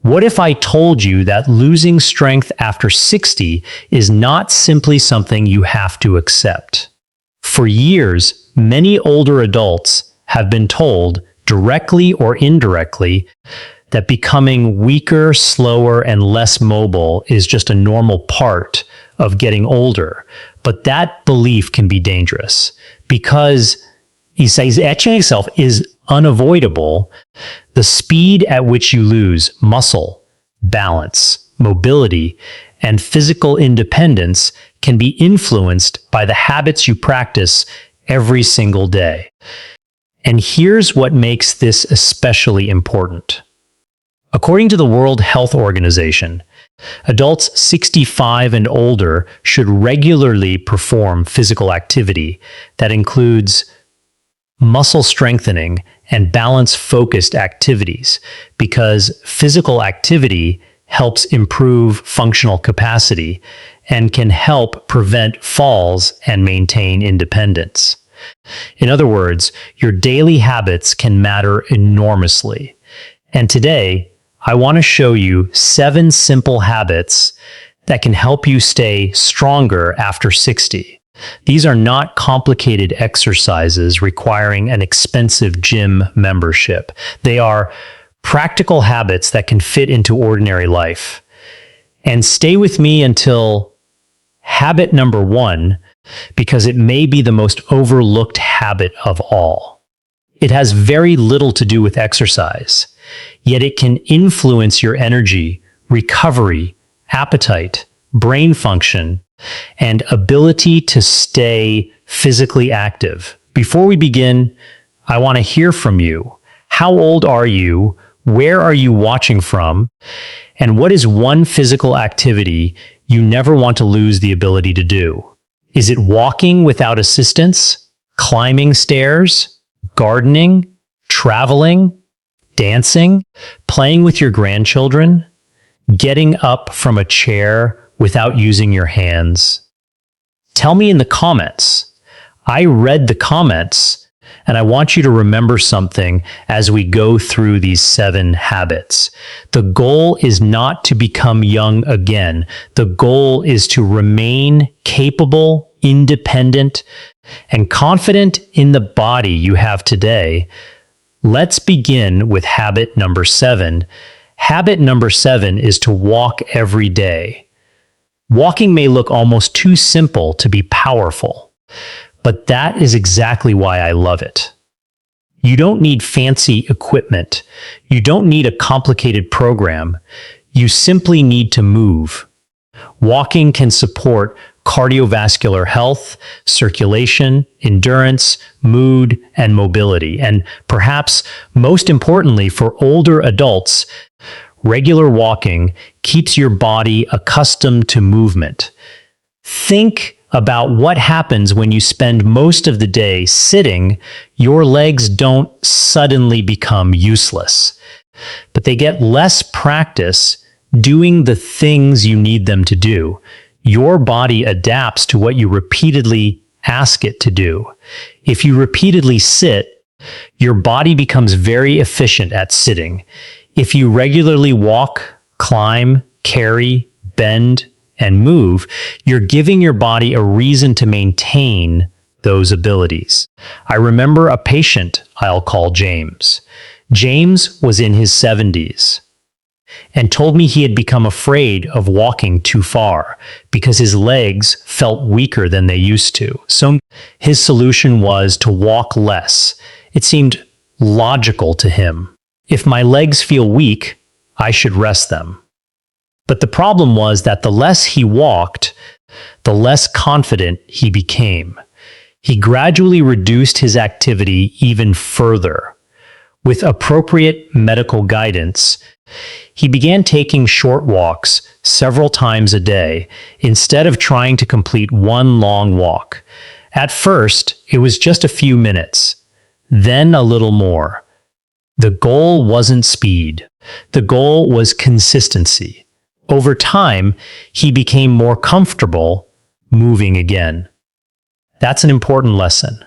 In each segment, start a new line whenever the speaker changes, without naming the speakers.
What if I told you that losing strength after 60 is not simply something you have to accept? For years, many older adults have been told, directly or indirectly, that becoming weaker, slower, and less mobile is just a normal part of getting older. But that belief can be dangerous because he says aging itself is unavoidable. The speed at which you lose muscle, balance, mobility, and physical independence can be influenced by the habits you practice every single day. And here's what makes this especially important. According to the World Health Organization, adults 65 and older should regularly perform physical activity that includes muscle strengthening and balance-focused activities because physical activity helps improve functional capacity and can help prevent falls and maintain independence. In other words, your daily habits can matter enormously. And today, I want to show you 7 simple habits that can help you stay stronger after 60. These are not complicated exercises requiring an expensive gym membership. They are practical habits that can fit into ordinary life. And stay with me until habit number 1, because it may be the most overlooked habit of all. It has very little to do with exercise, yet it can influence your energy, recovery, appetite, brain function, and ability to stay physically active. Before we begin, I want to hear from you. How old are you? Where are you watching from? And what is one physical activity you never want to lose the ability to do? Is it walking without assistance, climbing stairs, gardening, traveling, dancing, playing with your grandchildren, getting up from a chair without using your hands? Tell me in the comments. I read the comments, and I want you to remember something as we go through these 7 habits. The goal is not to become young again. The goal is to remain capable, independent, and confident in the body you have today. Let's begin with habit number 7. Habit number 7 is to walk every day. Walking may look almost too simple to be powerful, but that is exactly why I love it. You don't need fancy equipment. You don't need a complicated program. You simply need to move. Walking can support cardiovascular health, circulation, endurance, mood, and mobility. And perhaps most importantly for older adults, regular walking keeps your body accustomed to movement. Think about what happens when you spend most of the day sitting. Your legs don't suddenly become useless, but they get less practice doing the things you need them to do. Your body adapts to what you repeatedly ask it to do. If you repeatedly sit, your body becomes very efficient at sitting. If you regularly walk, climb, carry, bend, and move, you're giving your body a reason to maintain those abilities. I remember a patient I'll call James. James was in his 70s and told me he had become afraid of walking too far because his legs felt weaker than they used to. So his solution was to walk less. It seemed logical to him. If my legs feel weak, I should rest them. But the problem was that the less he walked, the less confident he became. He gradually reduced his activity even further. With appropriate medical guidance, he began taking short walks several times a day instead of trying to complete one long walk. At first, it was just a few minutes, then a little more. The goal wasn't speed. The goal was consistency. Over time, he became more comfortable moving again. That's an important lesson.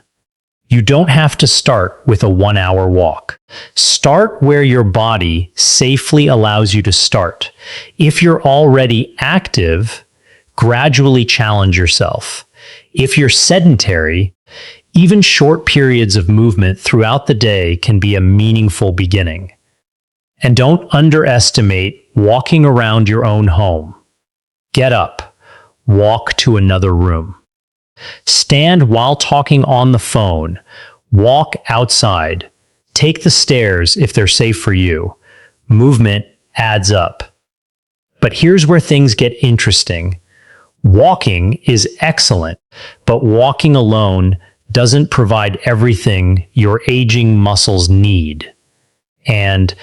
You don't have to start with a 1-hour walk. Start where your body safely allows you to start. If you're already active, gradually challenge yourself. If you're sedentary, even short periods of movement throughout the day can be a meaningful beginning. And don't underestimate walking around your own home. Get up, walk to another room. Stand while talking on the phone. Walk outside. Take the stairs if they're safe for you. Movement adds up. But here's where things get interesting. Walking is excellent, but walking alone doesn't provide everything your aging muscles need. And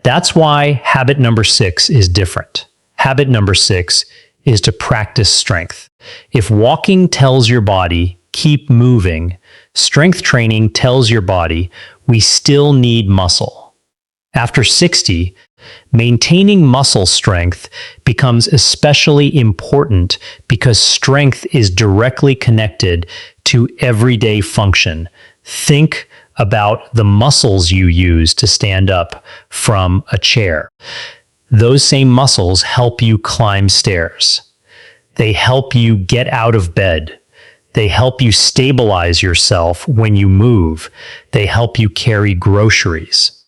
that's why habit number 6 is different. Habit number 6 is to practice strength. If walking tells your body, keep moving, strength training tells your body, we still need muscle. After 60, maintaining muscle strength becomes especially important because strength is directly connected to everyday function. Think about the muscles you use to stand up from a chair. Those same muscles help you climb stairs. They help you get out of bed. They help you stabilize yourself when you move. They help you carry groceries.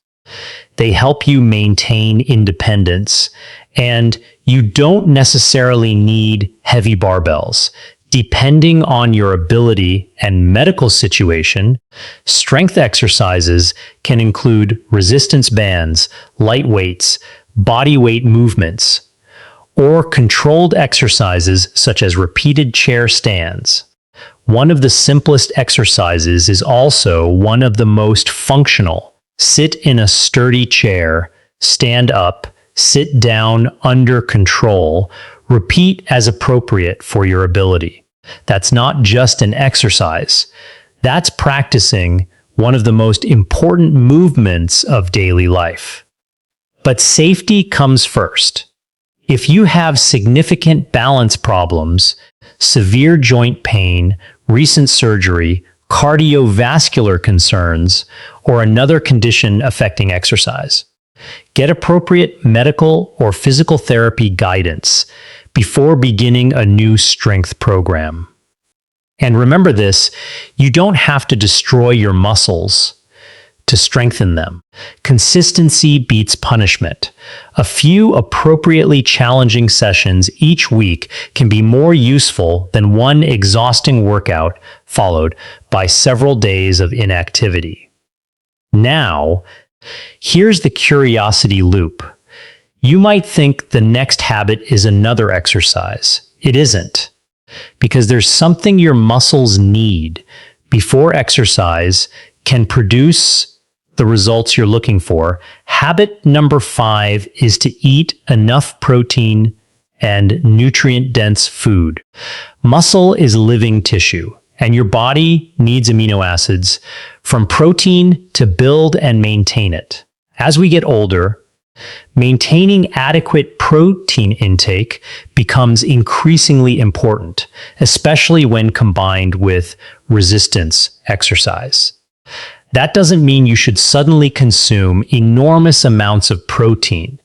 They help you maintain independence. And you don't necessarily need heavy barbells. Depending on your ability and medical situation, strength exercises can include resistance bands, light weights, body weight movements, or controlled exercises such as repeated chair stands. One of the simplest exercises is also one of the most functional. Sit in a sturdy chair, stand up, sit down under control, repeat as appropriate for your ability. That's not just an exercise. That's practicing one of the most important movements of daily life. But safety comes first. If you have significant balance problems, severe joint pain, recent surgery, cardiovascular concerns, or another condition affecting exercise, get appropriate medical or physical therapy guidance before beginning a new strength program. And remember this, you don't have to destroy your muscles to strengthen them. Consistency beats punishment. A few appropriately challenging sessions each week can be more useful than one exhausting workout followed by several days of inactivity. Now, here's the curiosity loop. You might think the next habit is another exercise. It isn't, because there's something your muscles need before exercise can produce the results you're looking for. Habit number 5 is to eat enough protein and nutrient-dense food. Muscle is living tissue, and your body needs amino acids from protein to build and maintain it. As we get older, maintaining adequate protein intake becomes increasingly important, especially when combined with resistance exercise. That doesn't mean you should suddenly consume enormous amounts of protein.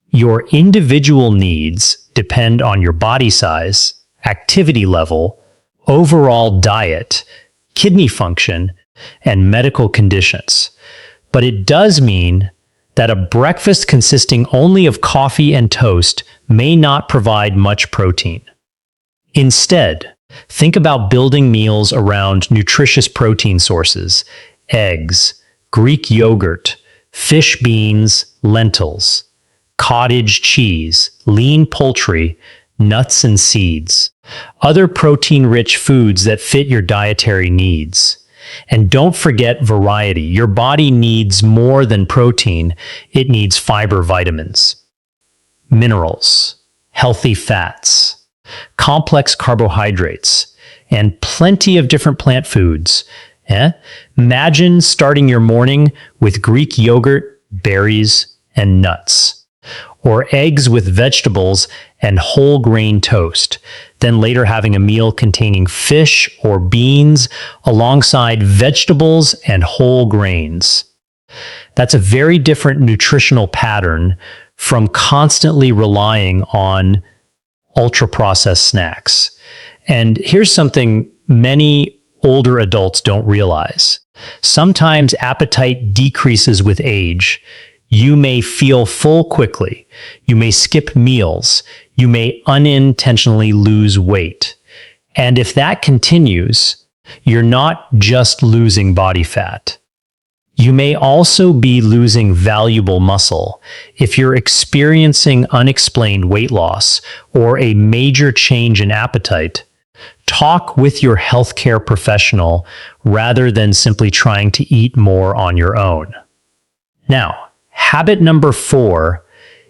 Your individual needs depend on your body size, activity level, overall diet, kidney function, and medical conditions. But it does mean that a breakfast consisting only of coffee and toast may not provide much protein. Instead, think about building meals around nutritious protein sources: eggs, Greek yogurt, fish, beans, lentils, cottage cheese, lean poultry, nuts and seeds, other protein-rich foods that fit your dietary needs. And don't forget variety. Your body needs more than protein. It needs fiber, vitamins, minerals, healthy fats, complex carbohydrates, and plenty of different plant foods. Imagine starting your morning with Greek yogurt, berries, and nuts, or eggs with vegetables and whole grain toast. then later having a meal containing fish or beans alongside vegetables and whole grains. That's a very different nutritional pattern from constantly relying on ultra-processed snacks. And here's something many older adults don't realize. Sometimes appetite decreases with age. You may feel full quickly. You may skip meals. You may unintentionally lose weight. And if that continues, you're not just losing body fat. You may also be losing valuable muscle. If you're experiencing unexplained weight loss or a major change in appetite, talk with your healthcare professional rather than simply trying to eat more on your own. Now, habit number 4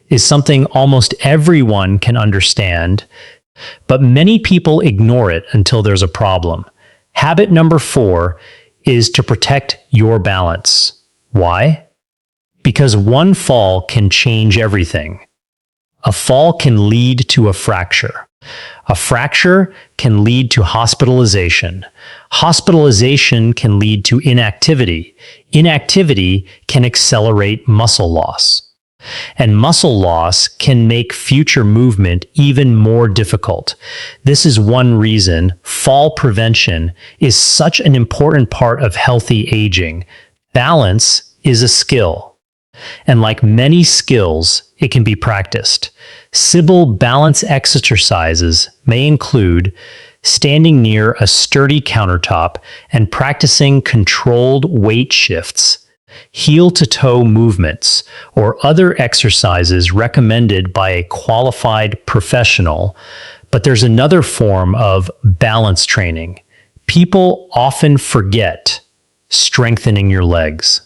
is something almost everyone can understand, but many people ignore it until there's a problem. Habit number 4 is to protect your balance. Why? Because one fall can change everything. A fall can lead to a fracture. A fracture can lead to hospitalization. Hospitalization can lead to inactivity. Inactivity can accelerate muscle loss. And muscle loss can make future movement even more difficult. This is one reason fall prevention is such an important part of healthy aging. Balance is a skill. And like many skills, it can be practiced. Simple balance exercises may include standing near a sturdy countertop and practicing controlled weight shifts, heel-to-toe movements, or other exercises recommended by a qualified professional. But there's another form of balance training. People often forget strengthening your legs.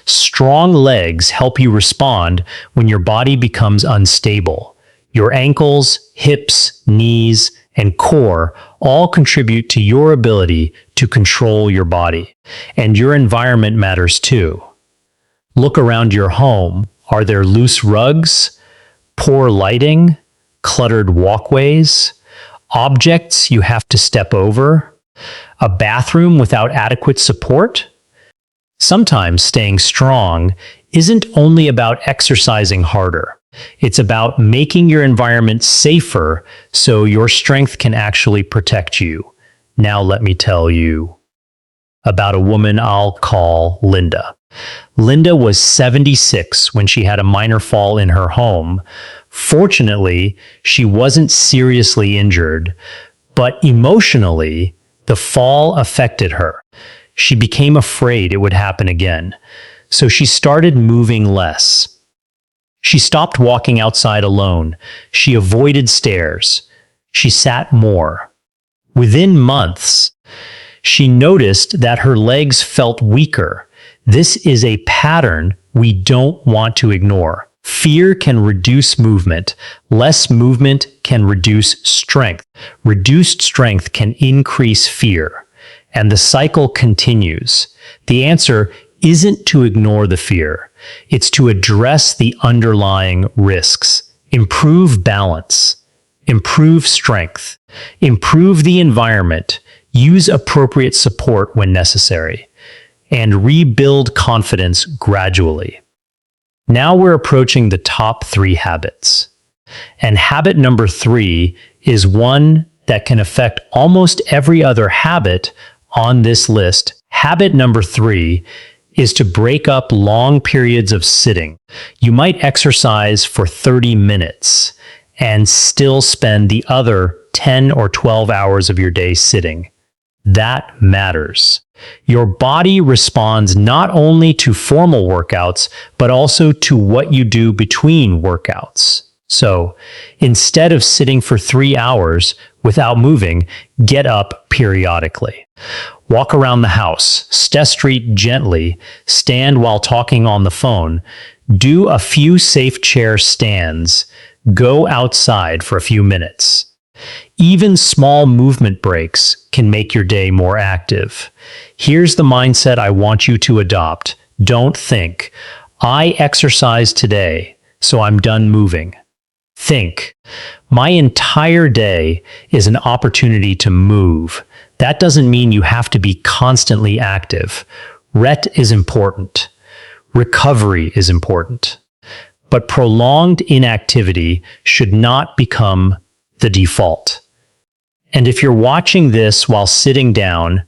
Strong legs help you respond when your body becomes unstable. Your ankles, hips, knees, and core all contribute to your ability to control your body. And your environment matters too. Look around your home. Are there loose rugs, poor lighting, cluttered walkways, objects you have to step over, a bathroom without adequate support? Sometimes staying strong isn't only about exercising harder. It's about making your environment safer so your strength can actually protect you. Now let me tell you about a woman I'll call Linda. Linda was 76 when she had a minor fall in her home. Fortunately, she wasn't seriously injured, but emotionally, the fall affected her. She became afraid it would happen again, so she started moving less. She stopped walking outside alone. She avoided stairs. She sat more. Within months, she noticed that her legs felt weaker. This is a pattern we don't want to ignore. Fear can reduce movement. Less movement can reduce strength. Reduced strength can increase fear. And the cycle continues. The answer isn't to ignore the fear. It's to address the underlying risks. Improve balance. Improve strength. Improve the environment. Use appropriate support when necessary. And rebuild confidence gradually. Now we're approaching the top 3 habits. And habit number 3 is one that can affect almost every other habit on this list. Habit number 3 is to break up long periods of sitting. You might exercise for 30 minutes and still spend the other 10 or 12 hours of your day sitting. That matters. Your body responds not only to formal workouts, but also to what you do between workouts. So, instead of sitting for 3 hours without moving, get up periodically. Walk around the house, stretch gently, stand while talking on the phone, do a few safe chair stands, go outside for a few minutes. Even small movement breaks can make your day more active. Here's the mindset I want you to adopt. Don't think, I exercised today, so I'm done moving. Think, my entire day is an opportunity to move. That doesn't mean you have to be constantly active. Rest is important. Recovery is important. But prolonged inactivity should not become the default. And if you're watching this while sitting down,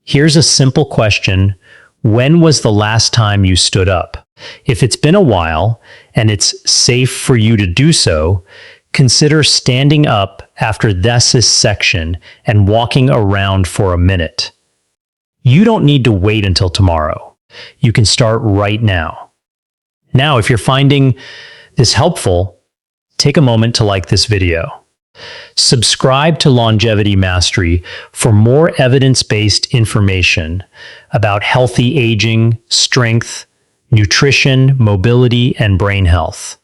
here's a simple question. When was the last time you stood up? If it's been a while and it's safe for you to do so, consider standing up after this section and walking around for a minute. You don't need to wait until tomorrow. You can start right now. Now, if you're finding this helpful, take a moment to like this video. Subscribe to Longevity Mastery for more evidence-based information about healthy aging, strength, nutrition, mobility, and brain health.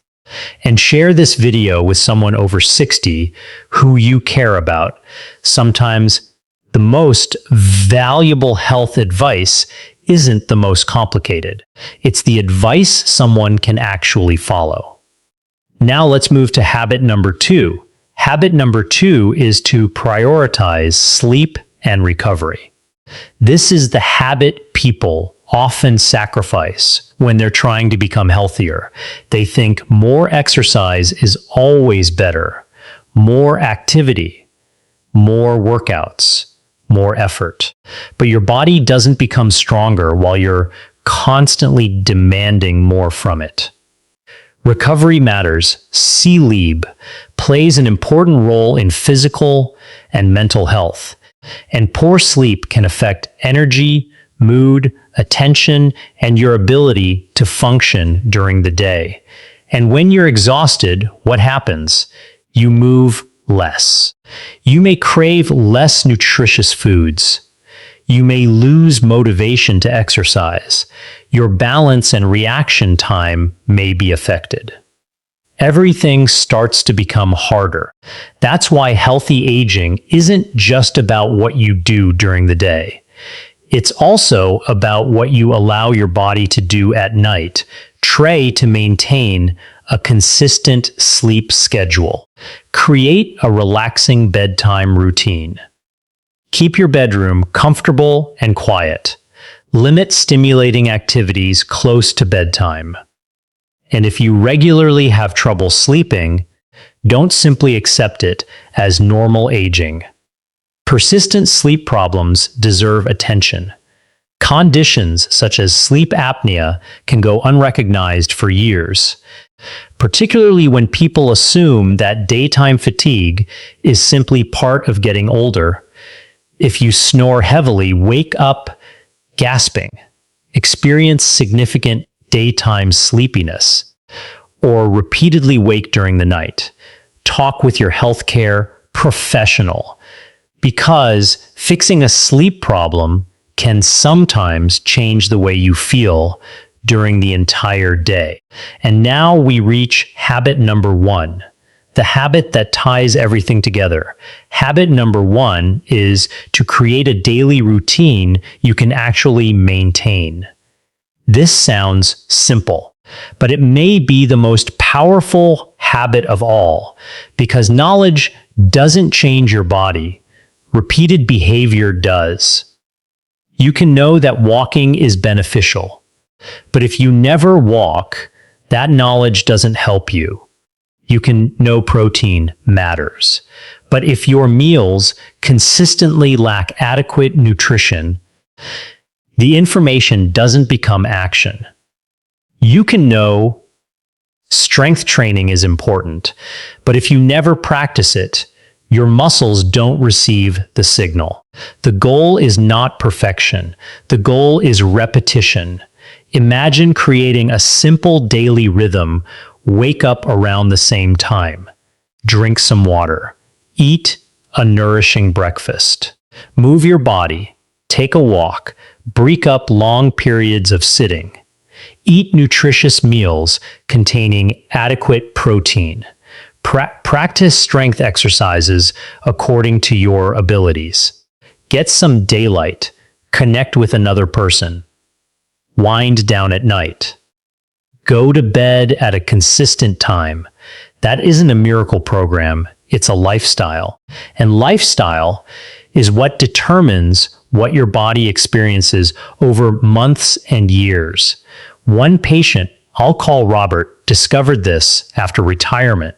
And share this video with someone over 60 who you care about. Sometimes the most valuable health advice isn't the most complicated. It's the advice someone can actually follow. Now let's move to habit number 2. Habit number 2 is to prioritize sleep and recovery. This is the habit people often sacrifice when they're trying to become healthier. They think more exercise is always better, more activity, more workouts, more effort. But your body doesn't become stronger while you're constantly demanding more from it. Recovery matters. Sleep plays an important role in physical and mental health, and poor sleep can affect energy, mood, attention, and your ability to function during the day. And when you're exhausted, what happens? You move less. You may crave less nutritious foods. You may lose motivation to exercise. Your balance and reaction time may be affected. Everything starts to become harder. That's why healthy aging isn't just about what you do during the day. It's also about what you allow your body to do at night. Try to maintain a consistent sleep schedule. Create a relaxing bedtime routine. Keep your bedroom comfortable and quiet. Limit stimulating activities close to bedtime. And if you regularly have trouble sleeping, don't simply accept it as normal aging. Persistent sleep problems deserve attention. Conditions such as sleep apnea can go unrecognized for years, particularly when people assume that daytime fatigue is simply part of getting older. If you snore heavily, wake up gasping, experience significant daytime sleepiness, or repeatedly wake during the night, talk with your healthcare professional, because fixing a sleep problem can sometimes change the way you feel during the entire day. And now we reach habit number 1, the habit that ties everything together. Habit number 1 is to create a daily routine you can actually maintain. This sounds simple, but it may be the most powerful habit of all, because knowledge doesn't change your body. Repeated behavior does. You can know that walking is beneficial, but if you never walk, that knowledge doesn't help you. You can know protein matters, but if your meals consistently lack adequate nutrition, the information doesn't become action. You can know strength training is important, but if you never practice it, your muscles don't receive the signal. The goal is not perfection. The goal is repetition. Imagine creating a simple daily rhythm. Wake up around the same time. Drink some water. Eat a nourishing breakfast. Move your body. Take a walk. Break up long periods of sitting. Eat nutritious meals containing adequate protein. Practice strength exercises according to your abilities. Get some daylight. Connect with another person. Wind down at night. Go to bed at a consistent time. That isn't a miracle program, it's a lifestyle. And lifestyle is what determines what your body experiences over months and years. One patient, I'll call Robert, discovered this after retirement.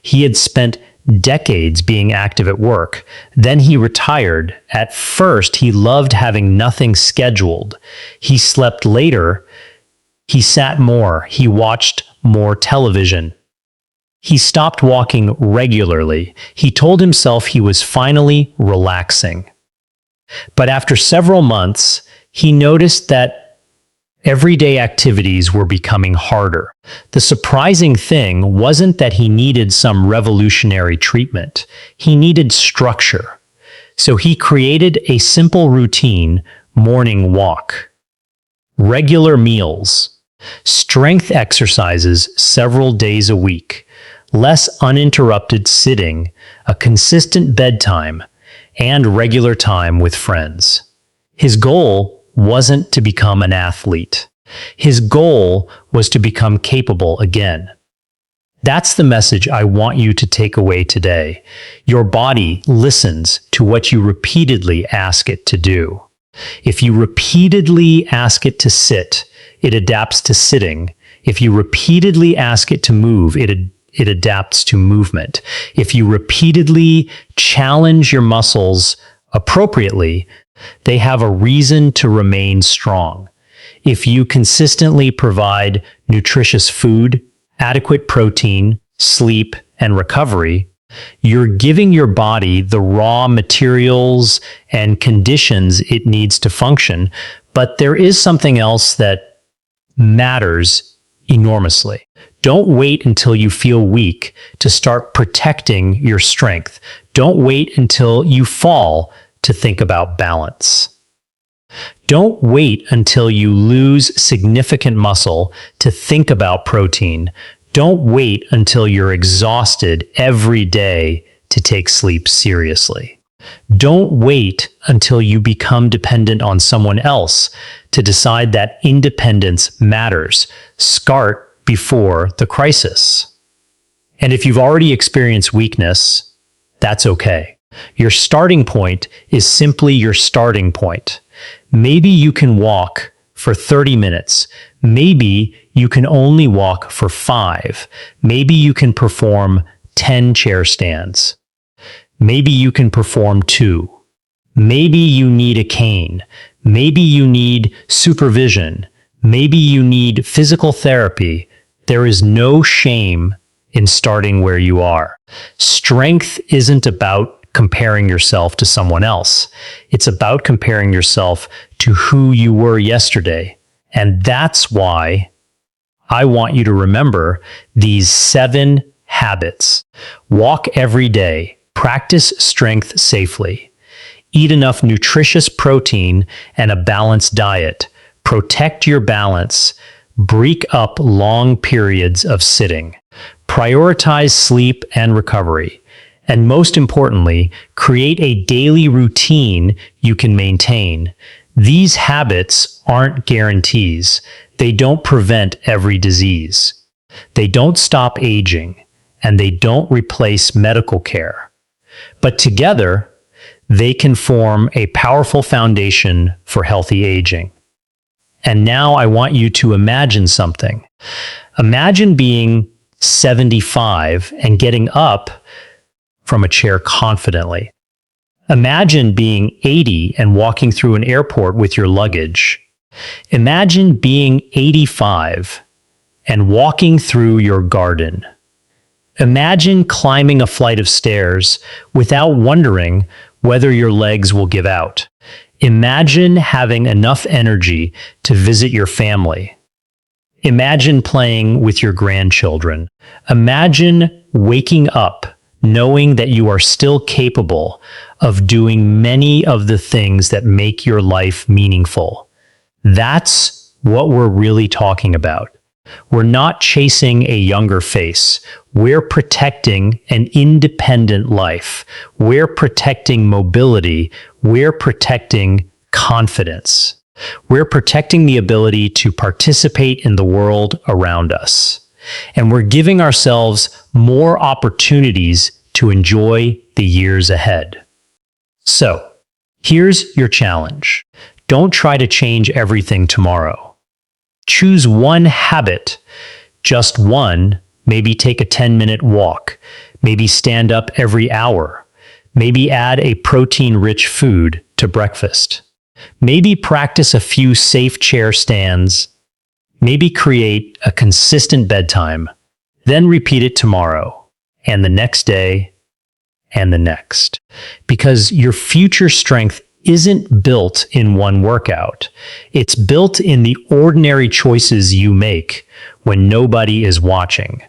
He had spent decades being active at work. Then he retired. At first, he loved having nothing scheduled. He slept later. He sat more. He watched more television. He stopped walking regularly. He told himself he was finally relaxing. But after several months, he noticed that everyday activities were becoming harder. The surprising thing wasn't that he needed some revolutionary treatment. He needed structure. So he created a simple routine: morning walk, regular meals, strength exercises several days a week, less uninterrupted sitting, a consistent bedtime, and regular time with friends. His goal wasn't to become an athlete. His goal was to become capable again. That's the message I want you to take away today. Your body listens to what you repeatedly ask it to do. If you repeatedly ask it to sit, it adapts to sitting. If you repeatedly ask it to move, it adapts to movement. If you repeatedly challenge your muscles appropriately, they have a reason to remain strong. If you consistently provide nutritious food, adequate protein, sleep, and recovery, you're giving your body the raw materials and conditions it needs to function. But there is something else that matters enormously. Don't wait until you feel weak to start protecting your strength. Don't wait until you fall to think about balance. Don't wait until you lose significant muscle to think about protein. Don't wait until you're exhausted every day to take sleep seriously. Don't wait until you become dependent on someone else to decide that independence matters. Start before the crisis. And if you've already experienced weakness, that's okay. Your starting point is simply your starting point. Maybe you can walk for 30 minutes. Maybe you can only walk for 5. Maybe you can perform 10 chair stands. Maybe you can perform 2. Maybe you need a cane. Maybe you need supervision. Maybe you need physical therapy. There is no shame in starting where you are. Strength isn't about comparing yourself to someone else. It's about comparing yourself to who you were yesterday. And that's why I want you to remember these 7 habits. Walk every day. Practice strength safely. Eat enough nutritious protein and a balanced diet. Protect your balance. Break up long periods of sitting. Prioritize sleep and recovery. And most importantly, create a daily routine you can maintain. These habits aren't guarantees. They don't prevent every disease. They don't stop aging, and they don't replace medical care. But together, they can form a powerful foundation for healthy aging. And now I want you to imagine something. Imagine being 75 and getting up from a chair confidently. Imagine being 80 and walking through an airport with your luggage. Imagine being 85 and walking through your garden. Imagine climbing a flight of stairs without wondering whether your legs will give out. Imagine having enough energy to visit your family. Imagine playing with your grandchildren. Imagine waking up knowing that you are still capable of doing many of the things that make your life meaningful. That's what we're really talking about. We're not chasing a younger face. We're protecting an independent life. We're protecting mobility. We're protecting confidence. We're protecting the ability to participate in the world around us. and we're giving ourselves more opportunities to enjoy the years ahead. So, here's your challenge. Don't try to change everything tomorrow. Choose one habit, just one. Maybe take a 10-minute walk. Maybe stand up every hour. Maybe add a protein-rich food to breakfast. Maybe practice a few safe chair stands. Maybe create a consistent bedtime. Then repeat it tomorrow, and the next day, and the next. Because your future strength isn't built in one workout. It's built in the ordinary choices you make when nobody is watching.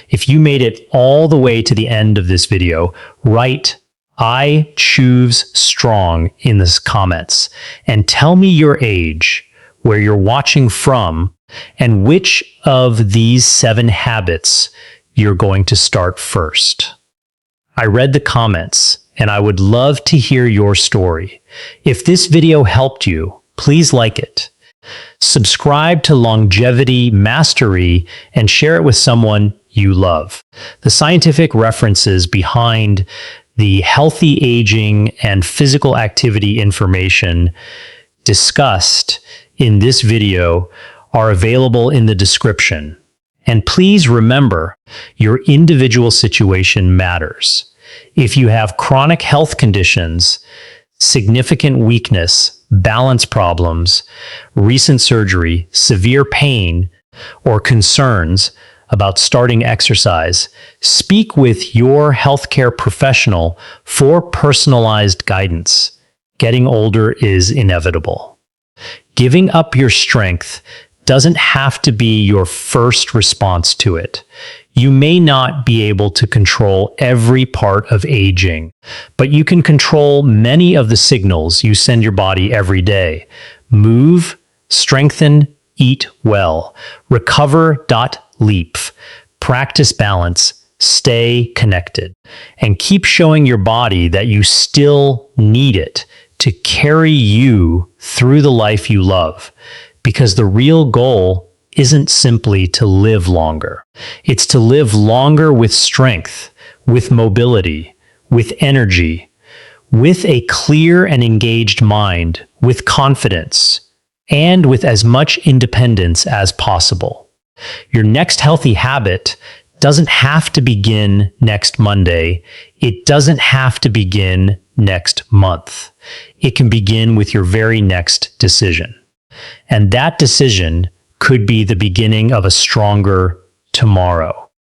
If you made it all the way to the end of this video, write "I choose strong" in the comments and tell me your age, where you're watching from, and which of these 7 habits you're going to start first. I read the comments, and I would love to hear your story. If this video helped you, please like it. Subscribe to Longevity Mastery and share it with someone you love. The scientific references behind the healthy aging and physical activity information discussed in this video are available in the description. And please remember, your individual situation matters. If you have chronic health conditions, significant weakness, balance problems, recent surgery, severe pain, or concerns about starting exercise, speak with your healthcare professional for personalized guidance. Getting older is inevitable. Giving up your strength doesn't have to be your first response to it. You may not be able to control every part of aging, but you can control many of the signals you send your body every day. Move, strengthen, eat well, recover.leap, practice balance, stay connected, and keep showing your body that you still need it to carry you through the life you love. Because the real goal isn't simply to live longer. It's to live longer with strength, with mobility, with energy, with a clear and engaged mind, with confidence, and with as much independence as possible. Your next healthy habit doesn't have to begin next Monday. It doesn't have to begin next month. It can begin with your very next decision. And that decision could be the beginning of a stronger tomorrow.